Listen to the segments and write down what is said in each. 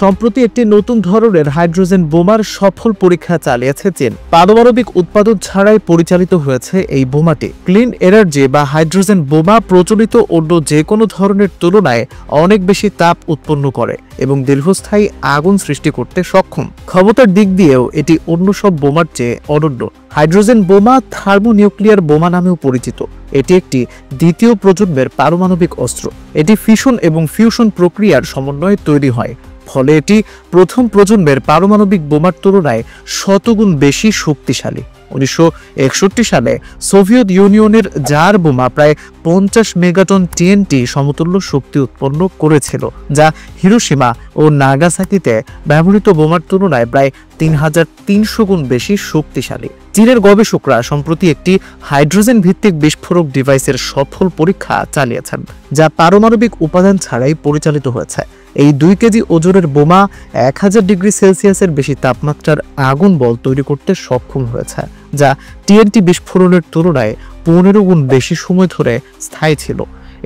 সম্প্রতি একটি নতুন ধরনের হাইড্রোজেন বোমার সফল পরীক্ষা চালিয়েছে চীন। পারমাণবিক উৎপাদন ছাড়াই পরিচালিত হয়েছে এই বোমাটি। ক্লিন এনার্জি বা হাইড্রোজেন বোমা প্রচলিত অন্য যে কোনো ধরনের তুলনায় অনেক বেশি তাপ উৎপন্ন করে এবং দীর্ঘস্থায়ী আগুন সৃষ্টি করতে সক্ষম। ক্ষমতার দিক দিয়েও এটি অন্য সব বোমার চেয়ে অনন্য। হাইড্রোজেন বোমা থার্মোনিউক্লিয়ার বোমা নামেও পরিচিত। এটি একটি দ্বিতীয় প্রজন্মের পারমাণবিক অস্ত্র। এটি ফিশন এবং ফিউশন প্রক্রিয়ার সমন্বয়ে তৈরি হয়, ফলে এটি প্রথম প্রজন্মের পারমাণবিক বোমার তুলনায় শতগুণ বেশি শক্তিশালী। 1961 সালে সোভিয়েত ইউনিয়নের জার বোমা প্রায় 50 মেগাটন টিএনটি সমতুল্য শক্তি উৎপন্ন করেছিল, যা হিরোশিমা ও নাগাসাকিতে ব্যবহৃত বোমার তুলনায় প্রায় 3300 গুণ বেশি শক্তিশালী। চীনের গবেষকরা সম্প্রতি একটি হাইড্রোজেন ভিত্তিক বিস্ফোরক ডিভাইসের সফল পরীক্ষা চালিয়েছেন, যা পারমাণবিক উপাদান ছাড়াই পরিচালিত হয়েছে। এই 2 কেজি ওজনের বোমা 1000 ডিগ্রি সেলসিয়াসের বেশি তাপমাত্রার আগুন বল তৈরি করতে সক্ষম হয়েছে, যা টিএনটি বিস্ফোরণের তুলনায় 15 গুণ বেশি সময় ধরে স্থায়ী ছিল।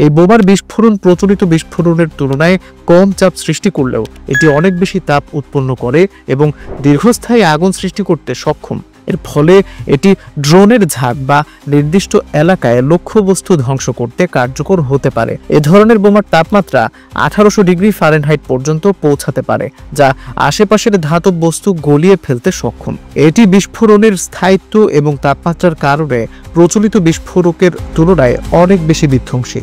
এই বোমার বিস্ফোরণ প্রচলিত বিস্ফোরণের তুলনায় কম চাপ সৃষ্টি করলেও এটি অনেক বেশি তাপ উৎপন্ন করে এবং দীর্ঘস্থায়ী আগুন সৃষ্টি করতে সক্ষম। এর ফলে এটি ড্রোনের ঝাঁক বা নির্দিষ্ট এলাকায় লক্ষ্যবস্তু ধ্বংস করতে কার্যকর হতে পারে। এ ধরনের বোমার তাপমাত্রা 1800 ডিগ্রি ফারেনহাইট পর্যন্ত পৌঁছাতে পারে, যা আশেপাশের ধাতব বস্তু গলিয়ে ফেলতে সক্ষম। এটি বিস্ফোরণের স্থায়িত্ব এবং তাপমাত্রার কারণে প্রচলিত বিস্ফোরকের তুলনায় অনেক বেশি বিধ্বংসী।